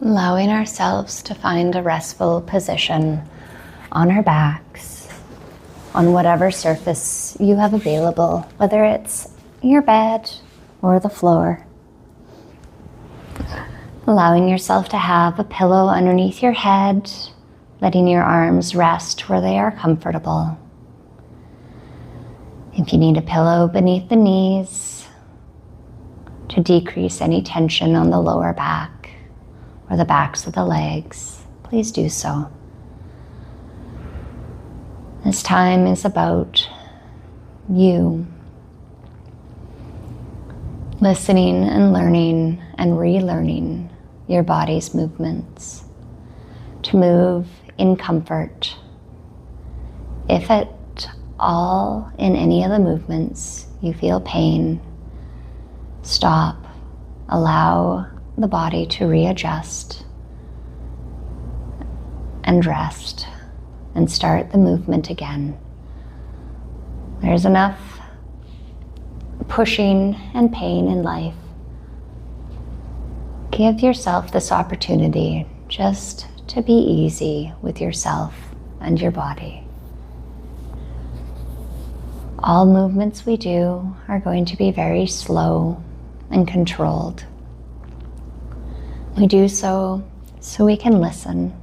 Allowing ourselves to find a restful position on our backs, on whatever surface you have available, whether it's your bed or the floor. Allowing yourself to have a pillow underneath your head, letting your arms rest where they are comfortable. If you need a pillow beneath the knees to decrease any tension on the lower back or the backs of the legs, please do so. This time is about you, listening and learning and relearning your body's movements to move in comfort. If at all in any of the movements you feel pain, stop, allow the body to readjust and rest and start the movement again. There's enough pushing and pain in life. Give yourself this opportunity just to be easy with yourself and your body. All movements we do are going to be very slow and controlled. We do so we can listen.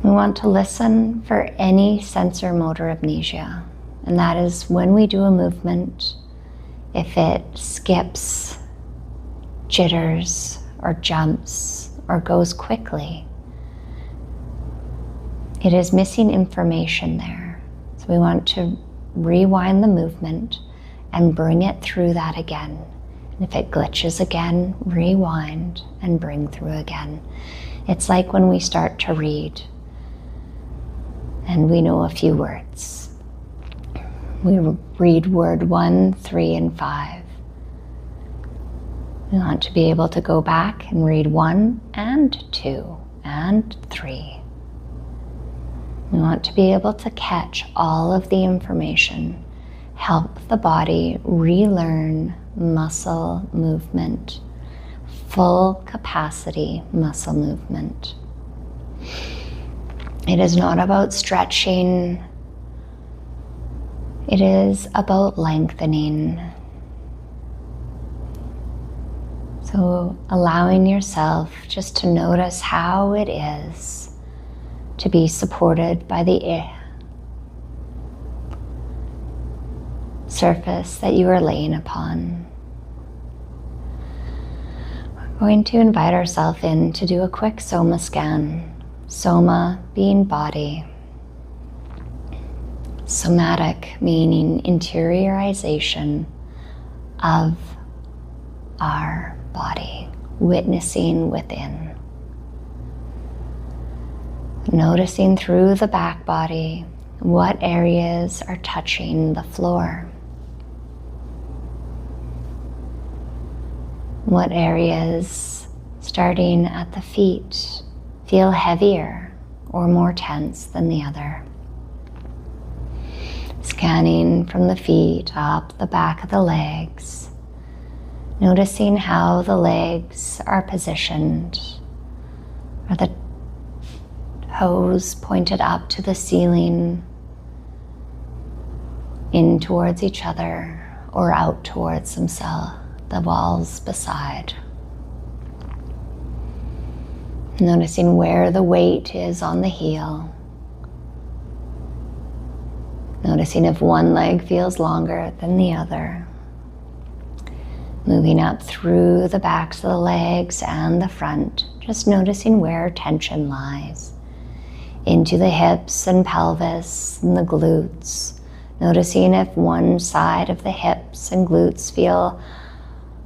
We want to listen for any sensor motor amnesia, and that is when we do a movement, if it skips, jitters, or jumps, or goes quickly, it is missing information there. So we want to rewind the movement and bring it through that again. And if it glitches again, rewind and bring through again. It's like when we start to read and we know a few words. We read word 1, 3, and 5. We want to be able to go back and read 1 and 2 and 3. We want to be able to catch all of the information, help the body relearn muscle movement, full capacity muscle movement. It is not about stretching. It is about lengthening. So allowing yourself just to notice how it is to be supported by the surface that you are laying upon. We're going to invite ourselves in to do a quick soma scan. Soma being body. Somatic meaning interiorization of our body, witnessing within. Noticing through the back body what areas are touching the floor. What areas, starting at the feet, feel heavier or more tense than the other. Scanning from the feet up the back of the legs, noticing how the legs are positioned. Are the toes pointed up to the ceiling, in towards each other, or out towards themselves, the walls beside? Noticing where the weight is on the heel. Noticing if one leg feels longer than the other. Moving up through the backs of the legs and the front, just noticing where tension lies. Into the hips and pelvis and the glutes. Noticing if one side of the hips and glutes feel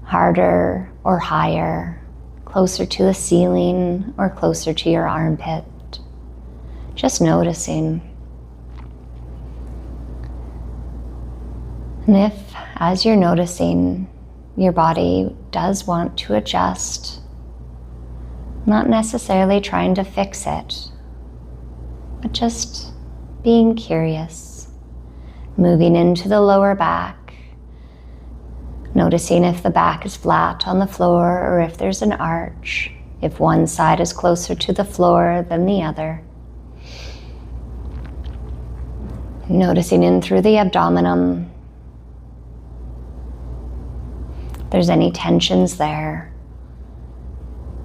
harder or higher, closer to the ceiling or closer to your armpit. Just noticing. And if, as you're noticing, your body does want to adjust, not necessarily trying to fix it, but just being curious, moving into the lower back, noticing if the back is flat on the floor or if there's an arch, if one side is closer to the floor than the other. Noticing in through the abdomen, if there's any tensions there.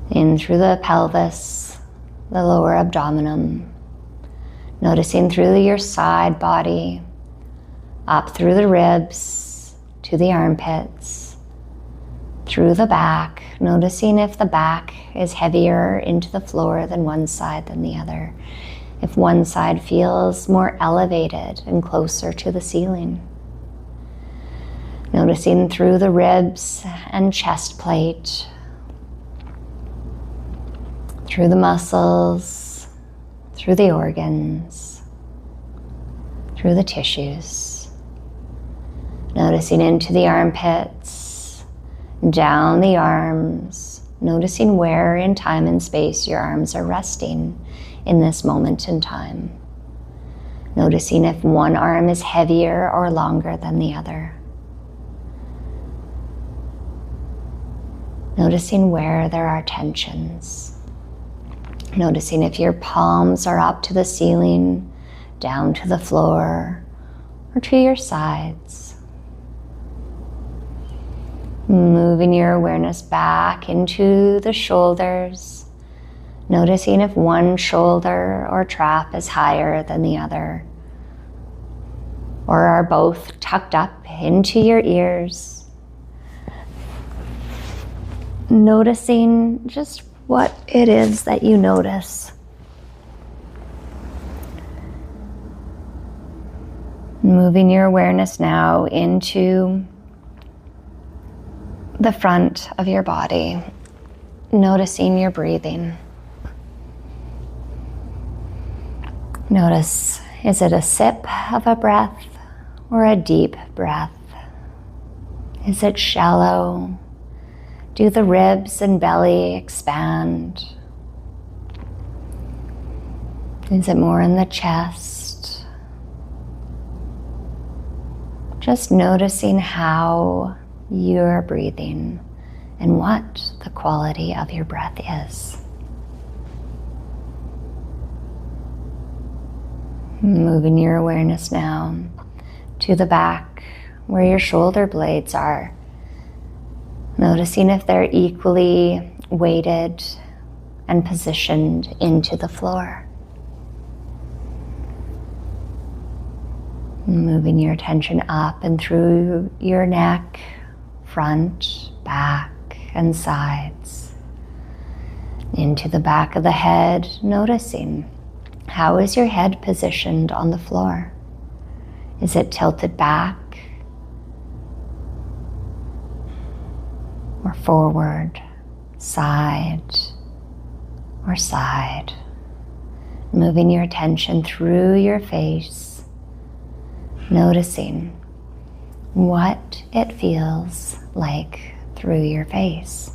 In through the pelvis, the lower abdomen. Noticing through your side body, up through the ribs, to the armpits, through the back. Noticing if the back is heavier into the floor than one side than the other. If one side feels more elevated and closer to the ceiling. Noticing through the ribs and chest plate, through the muscles, through the organs, through the tissues. Noticing into the armpits, down the arms, noticing where in time and space your arms are resting in this moment in time. Noticing if one arm is heavier or longer than the other. Noticing where there are tensions. Noticing if your palms are up to the ceiling, down to the floor, or to your sides. Moving your awareness back into the shoulders. Noticing if one shoulder or trap is higher than the other, or are both tucked up into your ears. Noticing just what it is that you notice. Moving your awareness now into the front of your body, noticing your breathing. Notice, is it a sip of a breath or a deep breath? Is it shallow? Do the ribs and belly expand? Is it more in the chest? Just noticing how you're breathing and what the quality of your breath is. Moving your awareness now to the back where your shoulder blades are. Noticing if they're equally weighted and positioned into the floor. Moving your attention up and through your neck, front, back, and sides. Into the back of the head, noticing how is your head positioned on the floor? Is it tilted back or forward, side or side? Moving your attention through your face, noticing what it feels like through your face.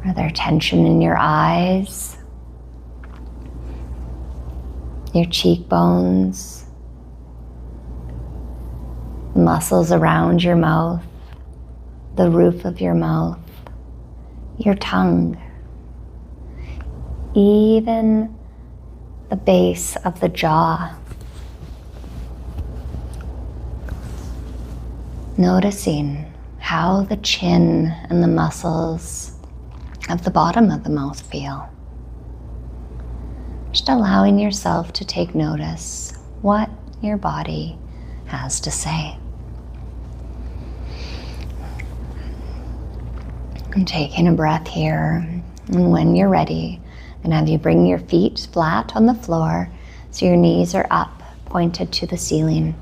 Are there tension in your eyes? Your cheekbones, muscles around your mouth, the roof of your mouth, your tongue, even the base of the jaw. Noticing how the chin and the muscles of the bottom of the mouth feel. Just allowing yourself to take notice what your body has to say. And taking a breath here, and when you're ready, then have you bring your feet flat on the floor so your knees are up, pointed to the ceiling.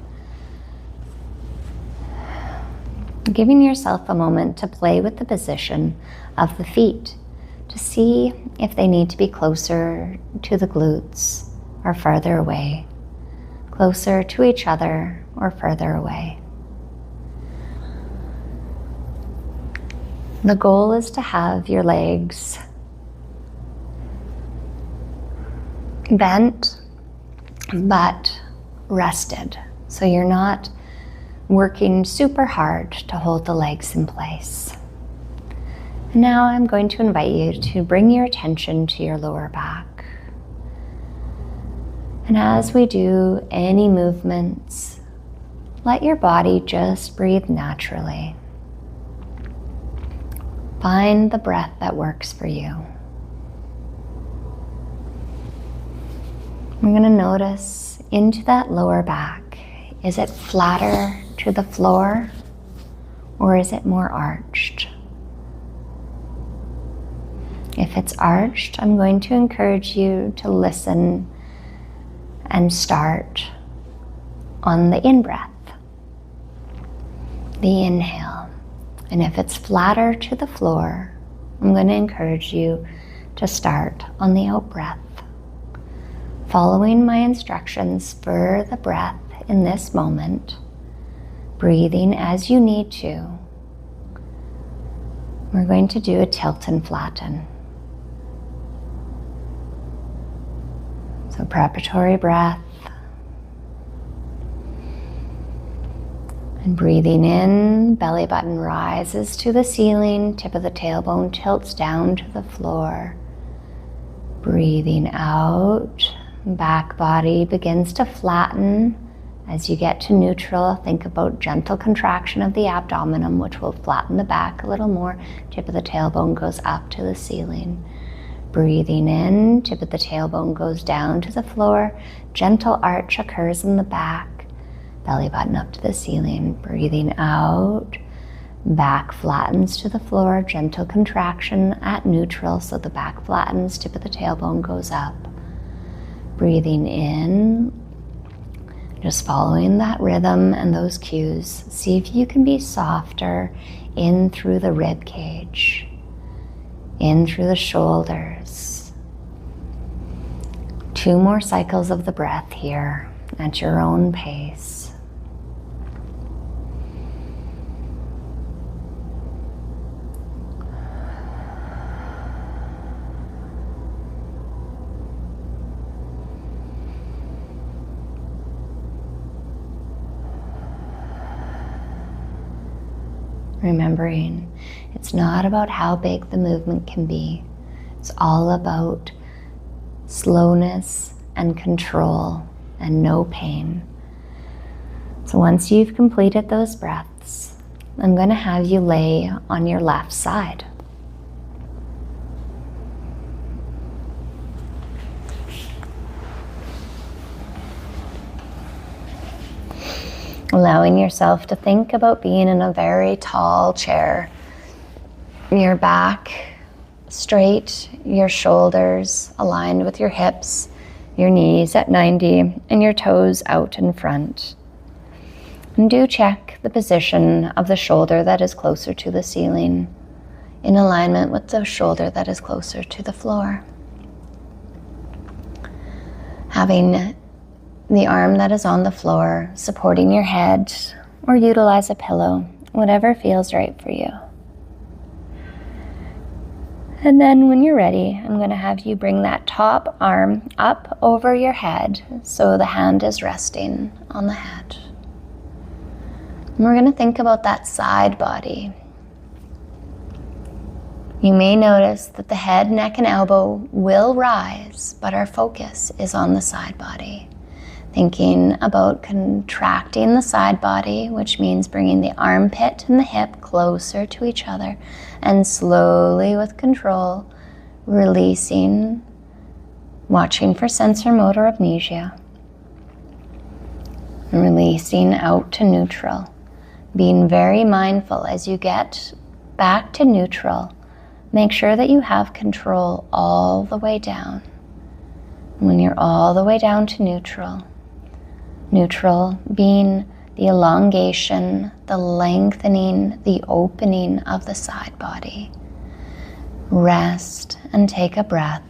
Giving yourself a moment to play with the position of the feet, to see if they need to be closer to the glutes or further away, closer to each other or further away. The goal is to have your legs bent but rested, so you're not working super hard to hold the legs in place. Now I'm going to invite you to bring your attention to your lower back. And as we do any movements, let your body just breathe naturally. Find the breath that works for you. We're going to notice into that lower back. Is it flatter to the floor or is it more arched? If it's arched, I'm going to encourage you to listen and start on the in-breath, the inhale. And if it's flatter to the floor, I'm going to encourage you to start on the out-breath. Following my instructions for the breath in this moment, breathing as you need to, we're going to do a tilt and flatten. So preparatory breath. And breathing in, belly button rises to the ceiling, tip of the tailbone tilts down to the floor. Breathing out, back body begins to flatten. As you get to neutral, think about gentle contraction of the abdomen, which will flatten the back a little more. Tip of the tailbone goes up to the ceiling. Breathing in, tip of the tailbone goes down to the floor. Gentle arch occurs in the back. Belly button up to the ceiling. Breathing out, back flattens to the floor. Gentle contraction at neutral, so the back flattens, tip of the tailbone goes up. Breathing in, just following that rhythm and those cues. See if you can be softer in through the rib cage, in through the shoulders. 2 more cycles of the breath here at your own pace. Remembering, it's not about how big the movement can be. It's all about slowness and control and no pain. So once you've completed those breaths, I'm going to have you lay on your left side. Allowing yourself to think about being in a very tall chair. Your back straight, your shoulders aligned with your hips, your knees at 90, and your toes out in front. And do check the position of the shoulder that is closer to the ceiling, in alignment with the shoulder that is closer to the floor. Having the arm that is on the floor supporting your head, or utilize a pillow, whatever feels right for you. And then when you're ready, I'm going to have you bring that top arm up over your head so the hand is resting on the head. And we're going to think about that side body. You may notice that the head, neck, and elbow will rise, but our focus is on the side body. Thinking about contracting the side body, which means bringing the armpit and the hip closer to each other, and slowly with control, releasing, watching for sensor motor amnesia, and releasing out to neutral. Being very mindful as you get back to neutral, make sure that you have control all the way down. When you're all the way down to neutral, neutral being the elongation, the lengthening, the opening of the side body. Rest and take a breath.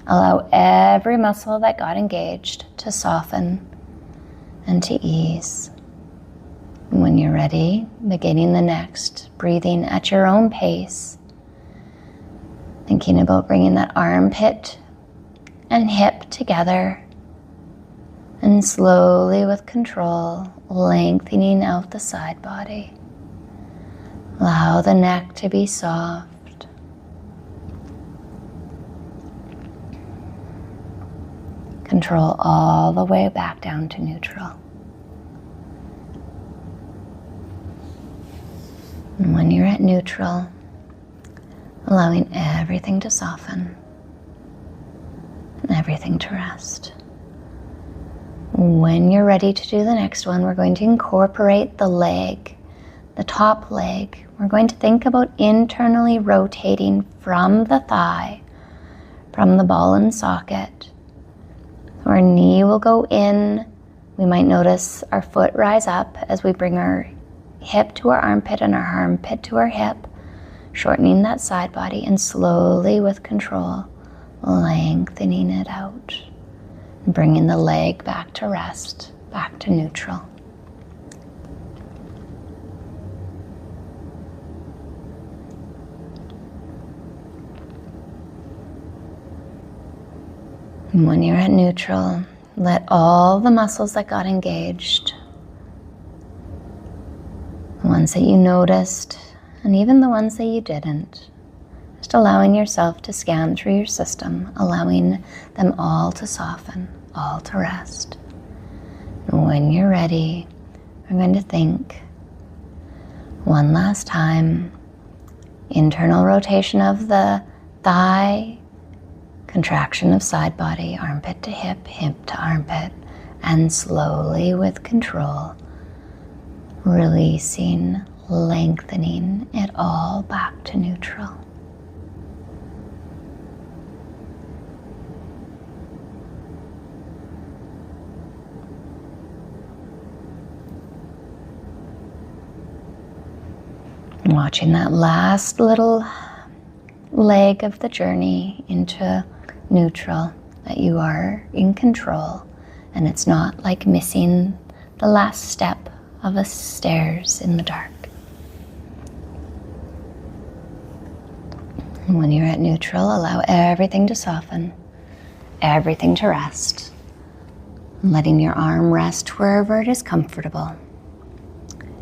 Allow every muscle that got engaged to soften and to ease. And when you're ready, beginning the next, breathing at your own pace, thinking about bringing that armpit and hip together, and slowly with control, lengthening out the side body. Allow the neck to be soft, Control all the way back down to neutral. And when you're at neutral, allowing everything to soften and everything to rest. When you're ready to do the next one, we're going to incorporate the leg, the top leg. We're going to think about internally rotating from the thigh, from the ball and socket. Our knee will go in. We might notice our foot rise up as we bring our hip to our armpit and our armpit to our hip, shortening that side body, and slowly with control, lengthening it out, and bringing the leg back to rest, back to neutral. And when you're at neutral, let all the muscles that got engaged, the ones that you noticed, and even the ones that you didn't, just allowing yourself to scan through your system, allowing them all to soften, all to rest. And when you're ready, we're going to think one last time, internal rotation of the thigh, contraction of side body, armpit to hip, hip to armpit, and slowly with control, releasing, lengthening it all back to neutral. Watching that last little leg of the journey into neutral, that you are in control, and it's not like missing the last step of a stairs in the dark. And when you're at neutral, allow everything to soften, everything to rest, letting your arm rest wherever it is comfortable.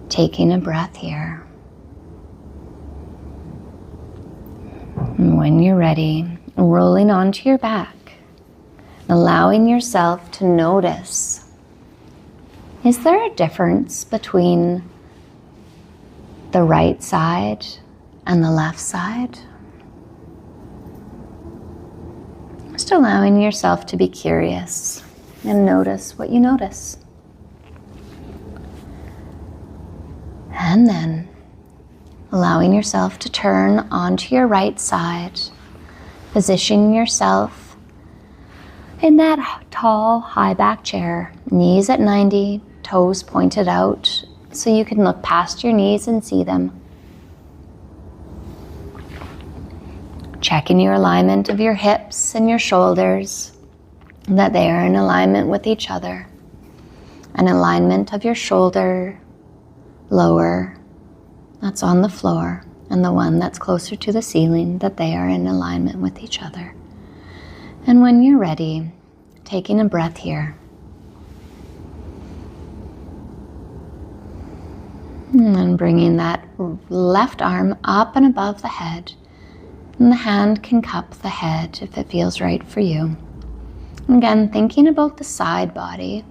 Taking a breath here. And when you're ready, rolling onto your back, allowing yourself to notice, is there a difference between the right side and the left side? Just allowing yourself to be curious and notice what you notice. And then allowing yourself to turn onto your right side, positioning yourself in that tall, high back chair, knees at 90, toes pointed out, so you can look past your knees and see them. Checking your alignment of your hips and your shoulders, that they are in alignment with each other. An alignment of your shoulder, lower, that's on the floor, and the one that's closer to the ceiling, that they are in alignment with each other. And when you're ready, taking a breath here. And bringing that left arm up and above the head. And the hand can cup the head if it feels right for you. Again, thinking about the side body.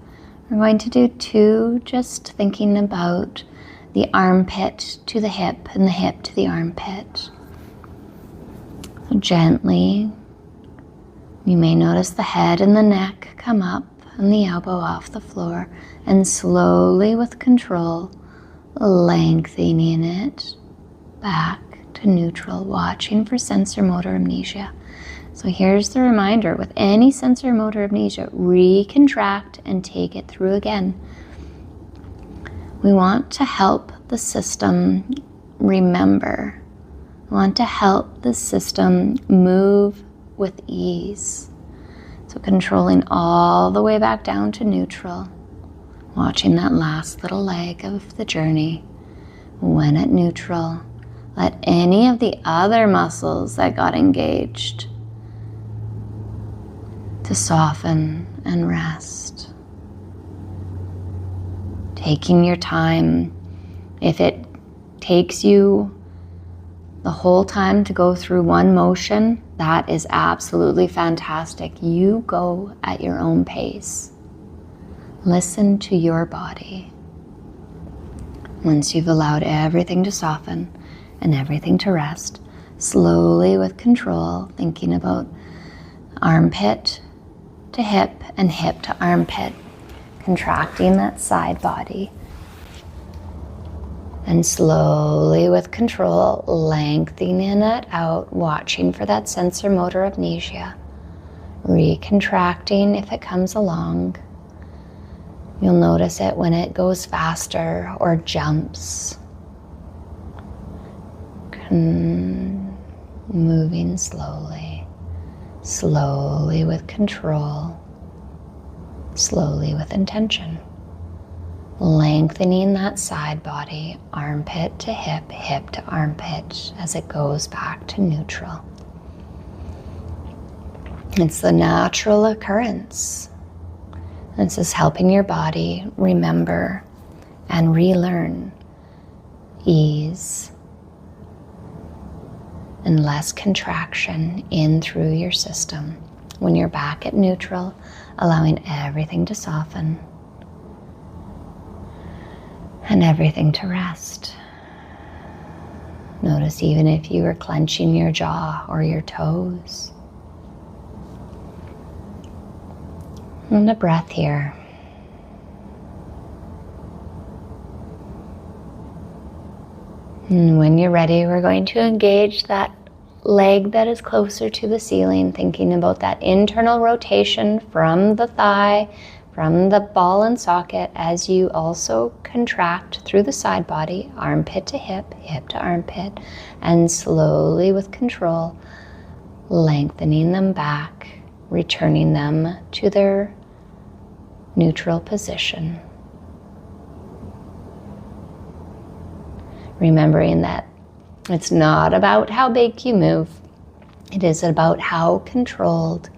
We're going to do two, just thinking about the armpit to the hip and the hip to the armpit. So gently, you may notice the head and the neck come up and the elbow off the floor, and slowly with control, lengthening it back to neutral, watching for sensor motor amnesia. So here's the reminder, with any sensor motor amnesia, recontract and take it through again. We want to help the system remember. We want to help the system move with ease. So controlling all the way back down to neutral, watching that last little leg of the journey. When at neutral, let any of the other muscles that got engaged to soften and rest. Taking your time. If it takes you the whole time to go through one motion, That is absolutely fantastic. You go at your own pace. Listen to your body. Once you've allowed everything to soften and everything to rest, slowly with control, thinking about armpit to hip and hip to armpit, contracting that side body. And slowly with control, lengthening it out, watching for that sensor motor amnesia, recontracting if it comes along. You'll notice it when it goes faster or jumps. Moving slowly, slowly with control, slowly with intention. Lengthening that side body, armpit to hip, hip to armpit, as it goes back to neutral. It's the natural occurrence. This is helping your body remember and relearn ease and less contraction in through your system. When you're back at neutral, allowing everything to soften and everything to rest. Notice even if you are clenching your jaw or your toes. And a breath here. And when you're ready, we're going to engage that leg that is closer to the ceiling, thinking about that internal rotation from the thigh, from the ball and socket, as you also contract through the side body, armpit to hip, hip to armpit, and slowly with control, lengthening them back, returning them to their neutral position. Remembering that it's not about how big you move, it is about how controlled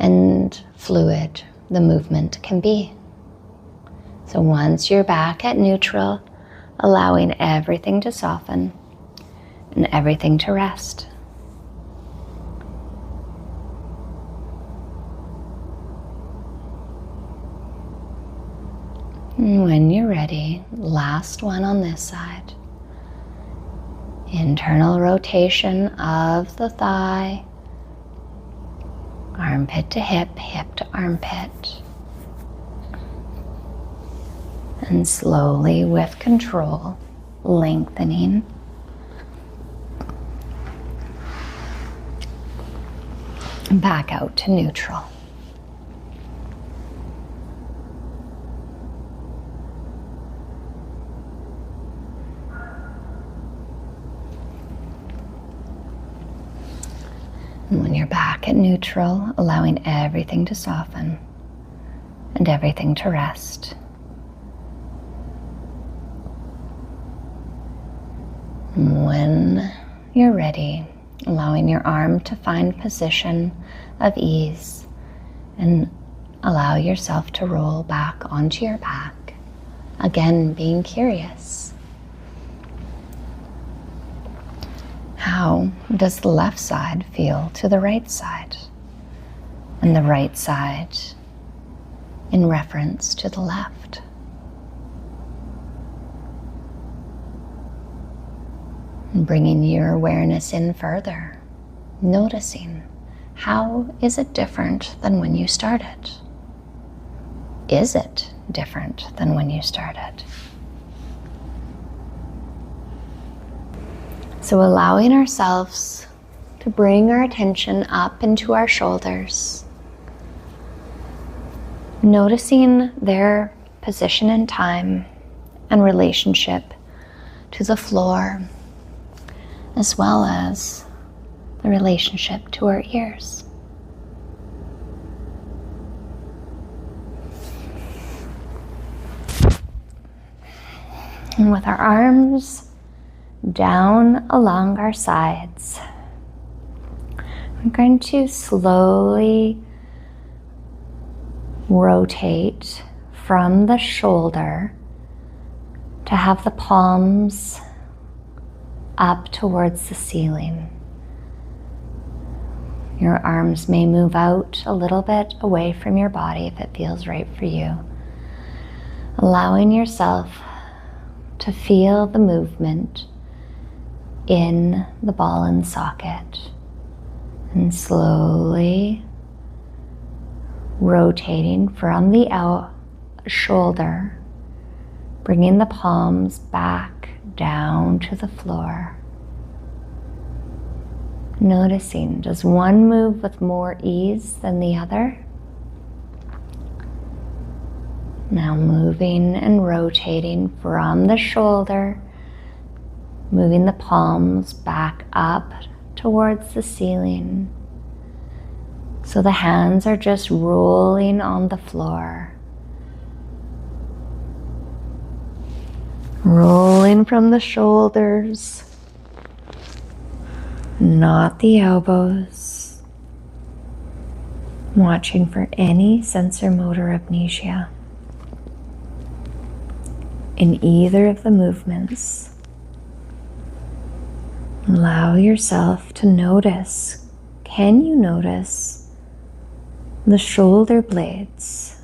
and fluid the movement can be. So once you're back at neutral, allowing everything to soften and everything to rest. And when you're ready, last one on this side. Internal rotation of the thigh, armpit to hip, hip to armpit. And slowly with control, lengthening. Back out to neutral. And when you're back at neutral, allowing everything to soften and everything to rest. And when you're ready, allowing your arm to find position of ease and allow yourself to roll back onto your back. Again, being curious. How does the left side feel to the right side? And the right side in reference to the left? And bringing your awareness in further, noticing how is it different than when you started? Is it different than when you started? So allowing ourselves to bring our attention up into our shoulders, noticing their position in time and relationship to the floor, as well as the relationship to our ears. And with our arms down along our sides, I'm going to slowly rotate from the shoulder to have the palms up towards the ceiling. Your arms may move out a little bit away from your body if it feels right for you. Allowing yourself to feel the movement in the ball and socket, and slowly rotating from the shoulder, bringing the palms back down to the floor. Noticing, does one move with more ease than the other? Now moving and rotating from the shoulder, moving the palms back up towards the ceiling. So the hands are just rolling on the floor. Rolling from the shoulders, not the elbows. Watching for any sensor motor amnesia in either of the movements. Allow yourself to notice. Can you notice the shoulder blades?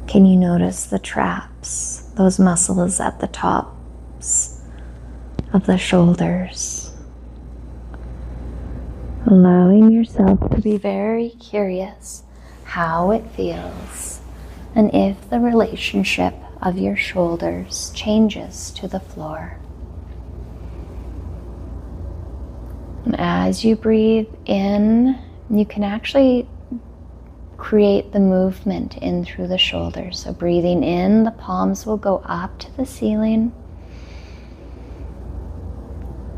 Can you notice the traps, those muscles at the tops of the shoulders? Allowing yourself to be very curious how it feels and if the relationship of your shoulders changes to the floor. And as you breathe in, you can actually create the movement in through the shoulders. So breathing in, the palms will go up to the ceiling.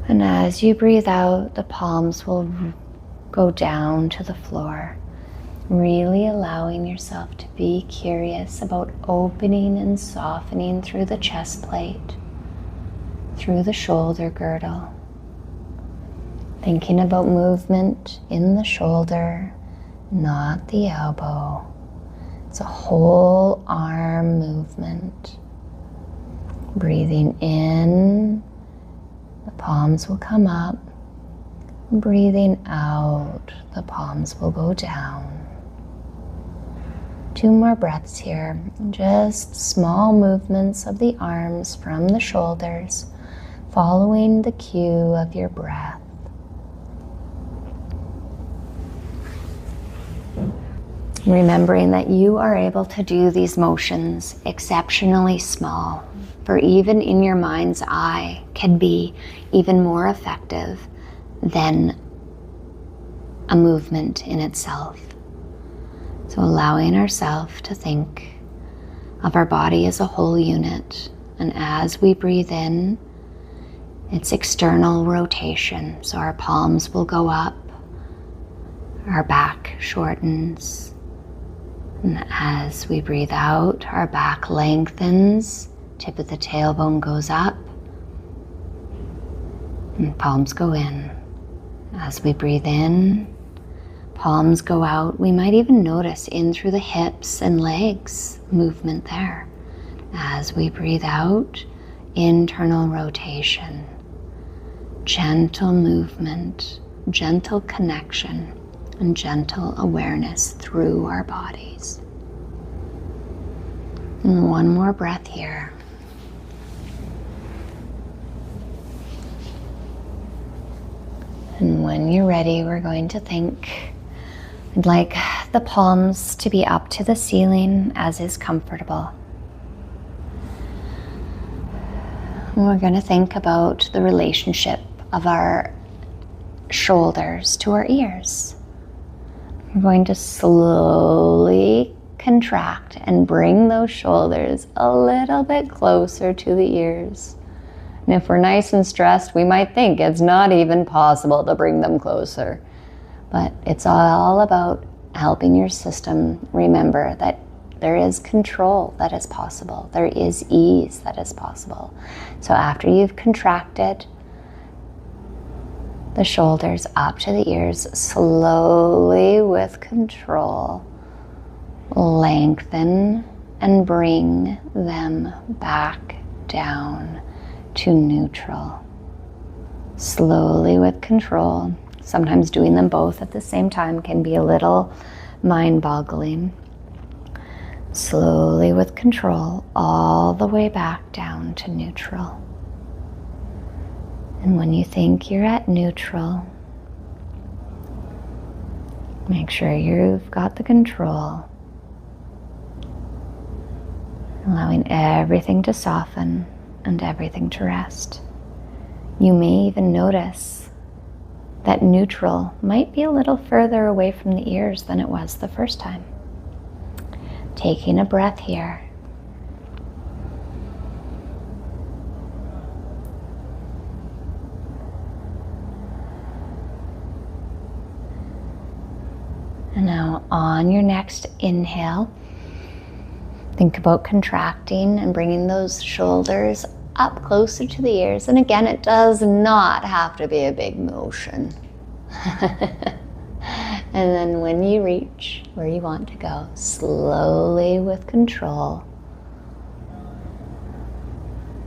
And as you breathe out, the palms will go down to the floor. Really allowing yourself to be curious about opening and softening through the chest plate, through the shoulder girdle. Thinking about movement in the shoulder, not the elbow. It's a whole arm movement. Breathing in, the palms will come up. Breathing out, the palms will go down. 2 more breaths here. Just small movements of the arms from the shoulders, following the cue of your breath. Remembering that you are able to do these motions exceptionally small, for even in your mind's eye can be even more effective than a movement in itself. So allowing ourselves to think of our body as a whole unit, and as we breathe in, it's external rotation. So our palms will go up, our back shortens, and as we breathe out, our back lengthens, tip of the tailbone goes up, and palms go in. As we breathe in, palms go out. We might even notice in through the hips and legs movement there. As we breathe out, internal rotation, gentle movement, gentle connection, and gentle awareness through our bodies. And 1 more breath here. And when you're ready, we're going to think, I'd like the palms to be up to the ceiling as is comfortable. And we're going to think about the relationship of our shoulders to our ears. We're going to slowly contract and bring those shoulders a little bit closer to the ears. And if we're nice and stressed, we might think it's not even possible to bring them closer. But it's all about helping your system remember that there is control that is possible. There is ease that is possible. So after you've contracted the shoulders up to the ears, slowly with control, lengthen and bring them back down to neutral. Slowly with control. Sometimes doing them both at the same time can be a little mind-boggling. Slowly with control, all the way back down to neutral. And when you think you're at neutral, make sure you've got the control, allowing everything to soften and everything to rest. You may even notice that neutral might be a little further away from the ears than it was the first time. Taking a breath here. And now on your next inhale, think about contracting and bringing those shoulders up closer to the ears. And again, it does not have to be a big motion. And then when you reach where you want to go, slowly with control,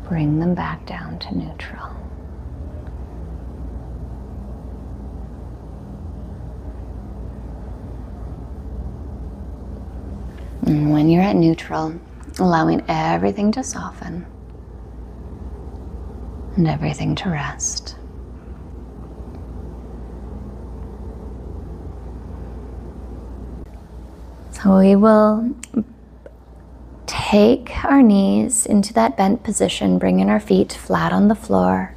bring them back down to neutral. And when you're at neutral, allowing everything to soften and everything to rest. So we will take our knees into that bent position, bringing our feet flat on the floor,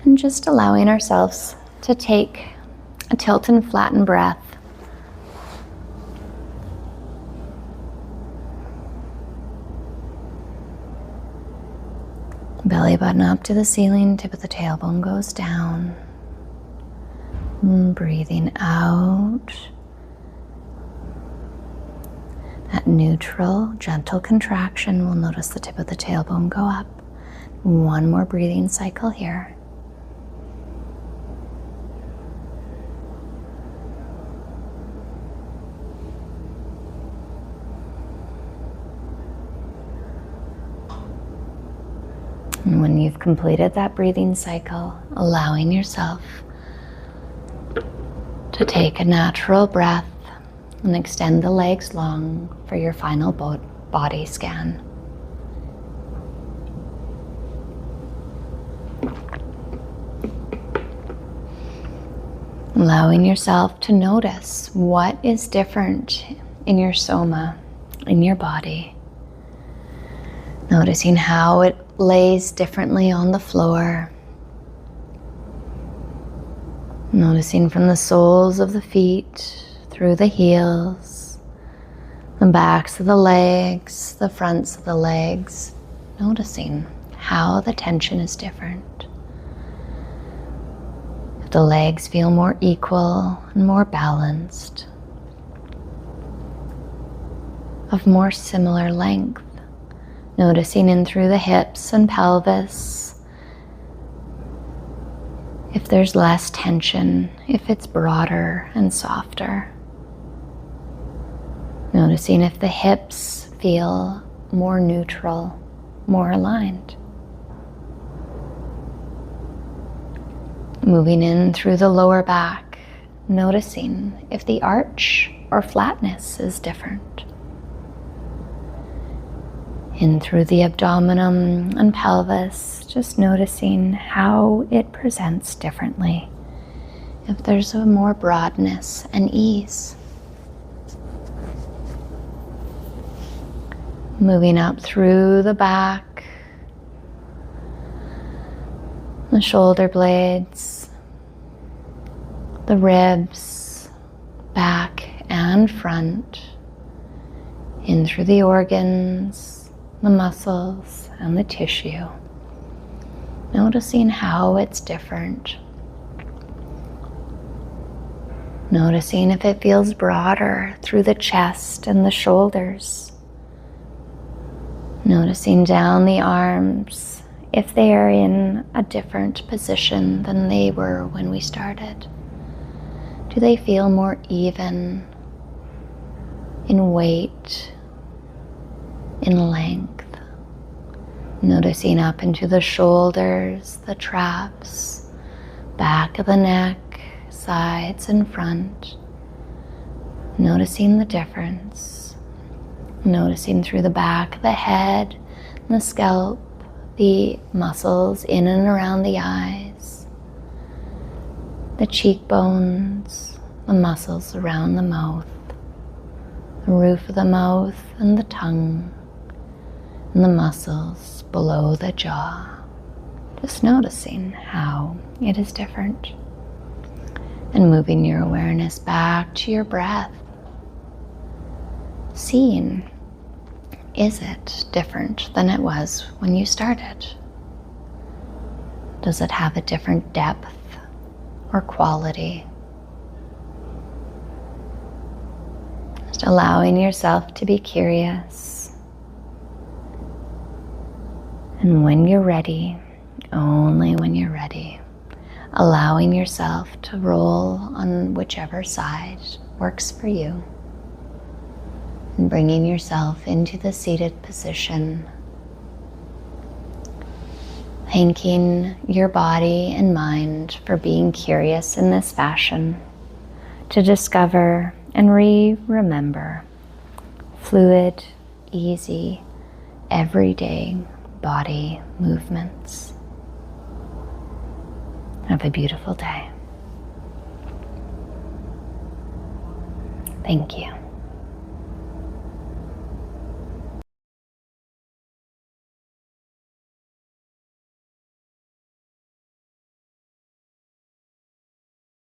and just allowing ourselves to take a tilt and flatten breath. Belly button up to the ceiling, tip of the tailbone goes down. And breathing out. That neutral, gentle contraction, we'll notice the tip of the tailbone go up. One more breathing cycle here. And when you've completed that breathing cycle, allowing yourself to take a natural breath and extend the legs long for your final body scan. Allowing yourself to notice what is different in your soma, in your body. Noticing how it lays differently on the floor. Noticing from the soles of the feet, through the heels, the backs of the legs, the fronts of the legs. Noticing how the tension is different. If the legs feel more equal and more balanced. Of more similar length. Noticing in through the hips and pelvis, if there's less tension, if it's broader and softer. Noticing if the hips feel more neutral, more aligned. Moving in through the lower back, noticing if the arch or flatness is different. In through the abdomen and pelvis, just noticing how it presents differently. If there's a more broadness and ease. Moving up through the back, the shoulder blades, the ribs, back and front, in through the organs, the muscles and the tissue. Noticing how it's different. Noticing if it feels broader through the chest and the shoulders. Noticing down the arms, if they are in a different position than they were when we started. Do they feel more even in weight, in length? Noticing up into the shoulders, the traps, back of the neck, sides and front. Noticing the difference. Noticing through the back of the head and the scalp, the muscles in and around the eyes, the cheekbones, the muscles around the mouth, the roof of the mouth and the tongue, and the muscles below the jaw. Just noticing how it is different. And moving your awareness back to your breath. Seeing, is it different than it was when you started? Does it have a different depth or quality? Just allowing yourself to be curious. And when you're ready, only when you're ready, allowing yourself to roll on whichever side works for you. And bringing yourself into the seated position. Thanking your body and mind for being curious in this fashion to discover and remember fluid, easy, everyday body movements. Have a beautiful day. Thank you.